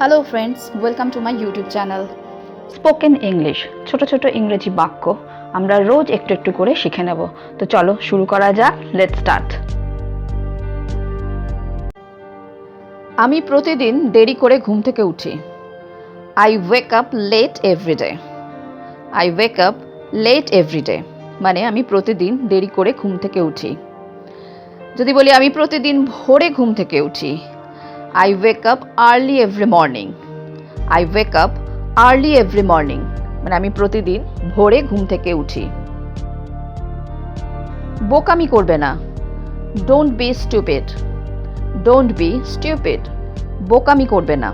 Hello friends, welcome to my YouTube channel spoken English. ছোট ছোট ইংরেজি বাক্য আমরা রোজ একটু একটু করে শিখে নেব। তো চলো শুরু করা যাক। Let's start. আমি প্রতিদিন দেরি করে ঘুম থেকে উঠি। I wake up late everyday. I wake up late everyday মানে আমি প্রতিদিন দেরি করে ঘুম থেকে উঠি। যদি বলি আমি প্রতিদিন ভোরে ঘুম থেকে উঠি, I wake up early every morning. I wake up early every morning মানে আমি প্রতিদিন ভোরে ঘুম থেকে উঠি। বোকামি করবে না। Don't be stupid. Don't be stupid বোকামি করবে না।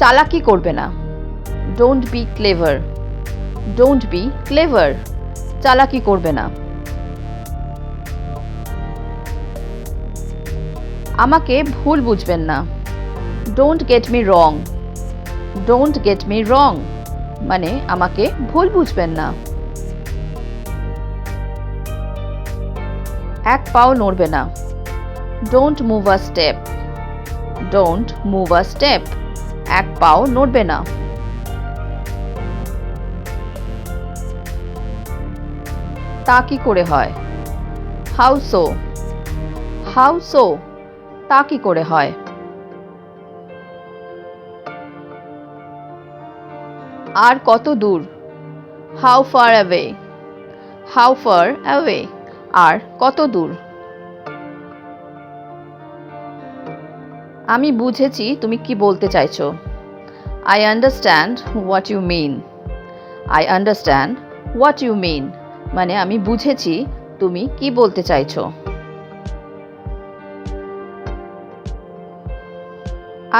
চালাকি করবে না। Don't be clever. Don't be clever চালাকি করবে না। আমাকে ভুল বুঝবেন না। Don't get me wrong. Don't get me রং মানে আমাকে ভুল বুঝবেন না। এক পাও নড়বে না। Don't move a step. Don't move a step এক পাও নড়বে না। তা কি করে হয়? How so. হাউ সো তা কি করে হয়? আর কত দূর? How far away. How far away আর কত দূর? আমি বুঝেছি তুমি কি বলতে চাইছো। I understand what you mean. I understand what you mean মানে আমি বুঝেছি তুমি কি বলতে চাইছো।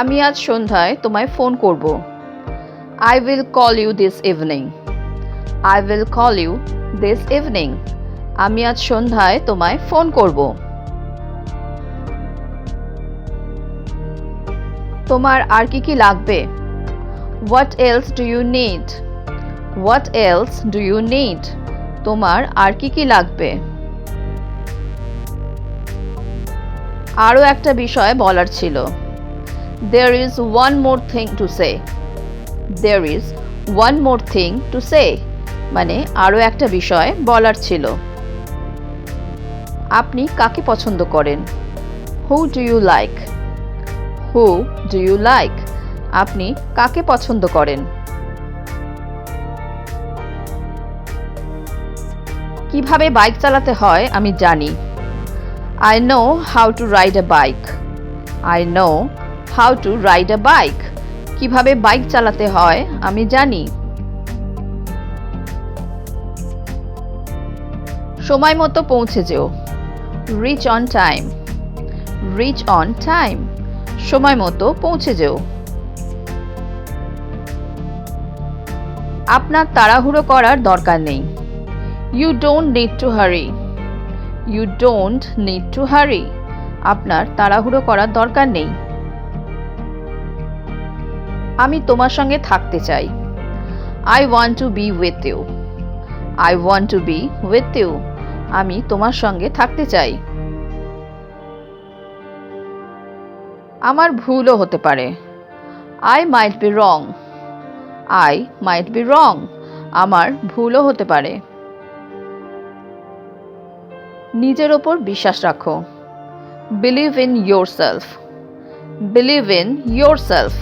আমি আজ সন্ধ্যায় তোমায় ফোন করব। I will call you this evening. I will call you this evening আমি আজ সন্ধ্যায় তোমায় ফোন করব। তোমার আর কি কি লাগবে? What else do you need? What else do you need তোমার আর কি কি লাগবে? আরও একটা বিষয় বলার ছিল। There is one more thing to say. There is one more thing to say মানে আরও একটা বিষয় বলার ছিল। আপনি কাকে পছন্দ করেন? Who do you like? Who do you like আপনি কাকে পছন্দ করেন? কিভাবে বাইক চালাতে হয় আমি জানি। I know how to ride a bike. I know how to ride a bike কিভাবে বাইক চালাতে হয় আমি জানি। সময় মতো পৌঁছে যেও। Reach on time. Reach on time সময় মতো পৌঁছে যেও। আপনার তাড়াহুড়ো করার দরকার নেই। You don't need to hurry. You don't need to hurry আপনার তাড়াহুড়ো করার দরকার নেই। আমি তোমার সঙ্গে থাকতে চাই। I want to be with you. I want to be with you আমি তোমার সঙ্গে থাকতে চাই। আমার ভুলও হতে পারে। I might be wrong. I might be wrong আমার ভুলও হতে পারে। নিজের ওপর বিশ্বাস রাখো। Believe in yourself. Believe in yourself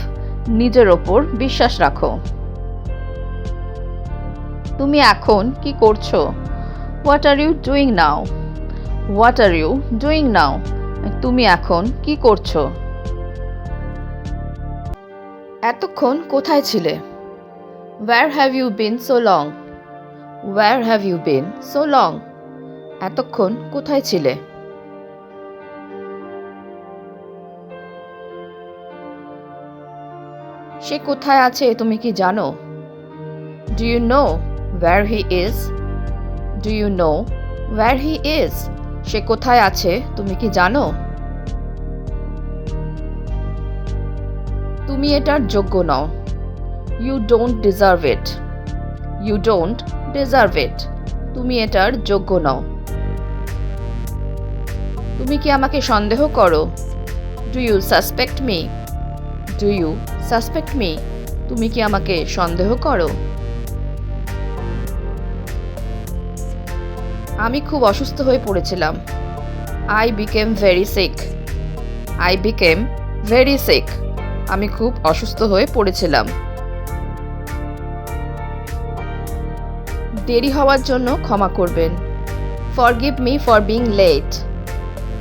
নিজের ওপর বিশ্বাস রাখো। তুমি এখন কি করছো? What are you doing now? What are you doing now তুমি এখন কি করছো? এতক্ষণ কোথায় ছিলে? Where have you been so long? Where have you been so long এতক্ষণ কোথায় ছিলে? সে কোথায় আছে তুমি কি জানো? Do you know where he is? Do you know where he is সে কোথায় আছে তুমি কি জানো? তুমি এটার যোগ্য নও। You don't deserve it. You don't deserve it তুমি এটার যোগ্য নও। তুমি কি আমাকে সন্দেহ করো? Do you suspect me? Do you suspect me? তুমি কি আমাকে সন্দেহ করো? আমি খুব অসুস্থ হয়ে পড়েছিলাম। I became very sick. I became very sick. আমি খুব অসুস্থ হয়ে পড়েছিলাম। দেরি হওয়ার জন্য ক্ষমা করবেন। Forgive me for being late.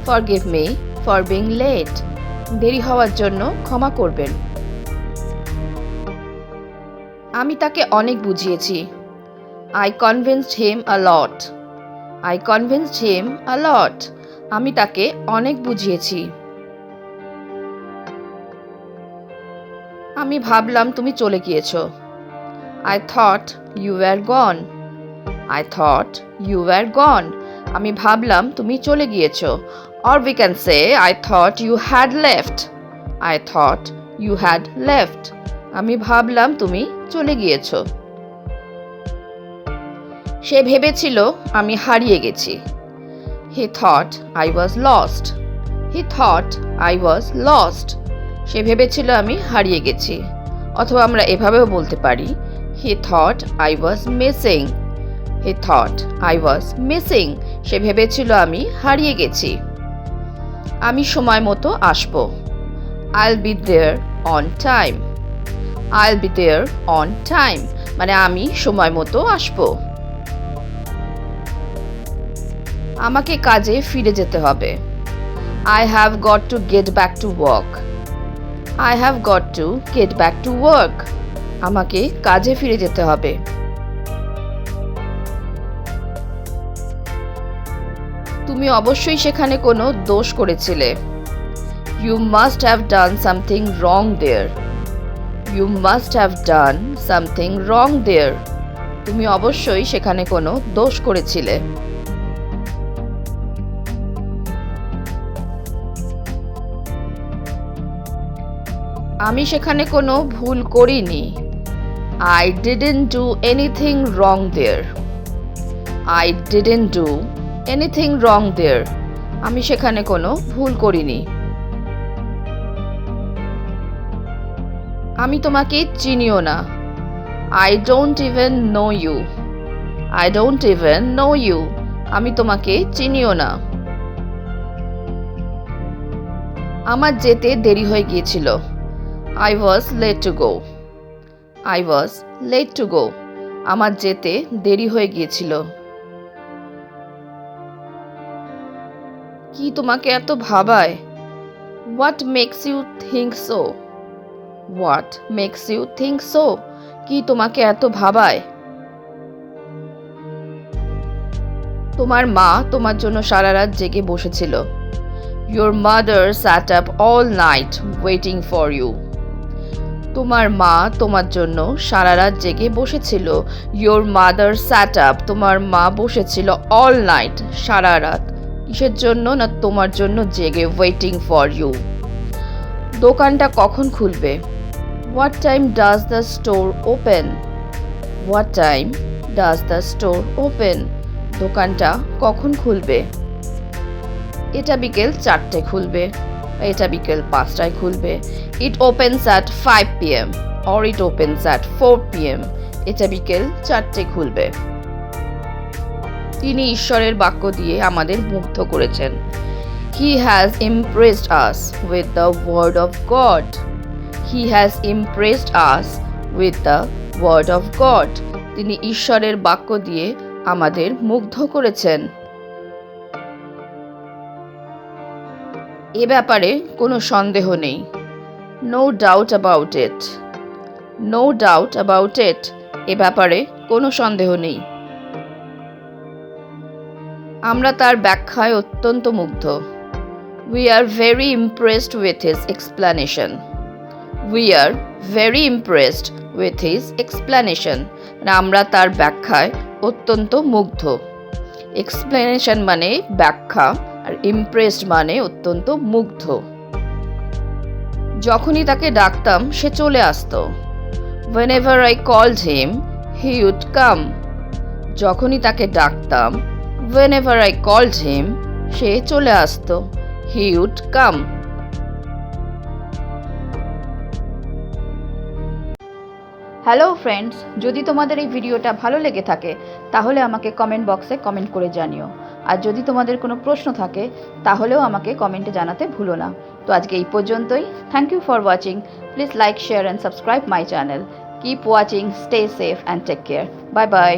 Forgive me for being late. দেরি হওয়ার জন্য ক্ষমা করবেন। আমি তাকে অনেক বুঝিয়েছি। I convinced him a lot. I convinced him a lot. আমি তাকে অনেক বুঝিয়েছি। আমি ভাবলাম তুমি চলে গিয়েছো। I thought you were gone. I thought you were gone. আমি ভাবলাম তুমি চলে গিয়েছো। Or we can say I thought you had left. I thought you had left. আমি ভাবলাম তুমি চলে গিয়েছো। সে ভেবেছিল আমি হারিয়ে গেছি। He thought I was lost. He thought I was lost. সে ভেবেছিল আমি হারিয়ে গেছি। অথবা আমরা এভাবেও বলতে পারি He thought I was missing. He thought I was missing. সে ভেবেছিল আমি হারিয়ে গেছি। আমি সময় মতো আসবো। I'll be there on time. I'll be there on time. মানে আমি সময় মতো আসবো। আমাকে কাজে ফিরে যেতে হবে। I have got to get back to work. I have got to get back to work. আমাকে কাজে ফিরে যেতে হবে। তুমি অবশ্যই সেখানে কোনো দোষ করেছিলে। You must have done something wrong there. You must have done something wrong there. তুমি অবশ্যই সেখানে কোনো দোষ করেছিলে। আমি সেখানে কোনো ভুল করিনি। I didn't do anything wrong there. I didn't do anything wrong there. আমি সেখানে কোনো ভুল করিনি। আমি তোমাকে চিনিও না। I don't even know you. I don't even know you. আমি তোমাকে চিনিও না। আমার যেতে দেরি হয়ে গিয়েছিল। I was late to go. I was late to go. আমার যেতে দেরি হয়ে গিয়েছিল। কি তোমাকে এত ভাবায়? What makes you think so? What makes you think so? কি তোমাকে এত ভাবায়? তোমার মা তোমার জন্য সারা রাত জেগে বসেছিল। Your mother sat up all night waiting for you. তোমার মা তোমার জন্য সারা রাত জেগে বসেছিল। Your mother sat up. তোমার মা বসেছিল all night, সারা রাত। কিসের জন্য? না তোমার জন্য জেগে, waiting for you. দোকানটা কখন খুলবে? What time does the store open? What time does the store open? দোকানটা কখন খুলবে? এটা বিকেল 4টায় খুলবে। এটা বিকেল 5টায় খুলবে। It opens at 5 p.m. or it opens at 4 p.m. এটা বিকেল 4টায় খুলবে। তিনি ঈশ্বরের বাক্য দিয়ে আমাদের মুগ্ধ করেছেন। He has impressed us with the word of God. He has impressed us with the word of God. তিনি ঈশ্বরের বাক্য দিয়ে আমাদের মুগ্ধ করেছেন। এ ব্যাপারে কোনো সন্দেহ নেই। No doubt about it. No doubt about it. এ ব্যাপারে কোনো সন্দেহ নেই। আমরা তার ব্যাখ্যায় অত্যন্ত মুগ্ধ। We are very impressed with his explanation. We are very impressed with his explanation. আমরা তার ব্যাখ্যায় অত্যন্ত মুগ্ধ। Explanation মানে ব্যাখ্যা, আর impressed মানে অত্যন্ত মুগ্ধ। যখনই তাকে ডাকতাম সে চলে আসতো। Whenever I called him, he would come. যখনই তাকে ডাকতাম, whenever I called him, সে চলে আসতো। He would come. Hello friends, যদি তোমাদের এই ভিডিওটা ভালো লেগে থাকে তাহলে আমাকে কমেন্ট বক্সে কমেন্ট করে জানিও। আর যদি তোমাদের কোনো প্রশ্ন থাকে তাহলেও আমাকে কমেন্টে জানাতে ভুলো না। তো আজকে এই পর্যন্তই। Thank you for watching. Please like, share and subscribe my channel. Keep watching, stay safe and take care. Bye by.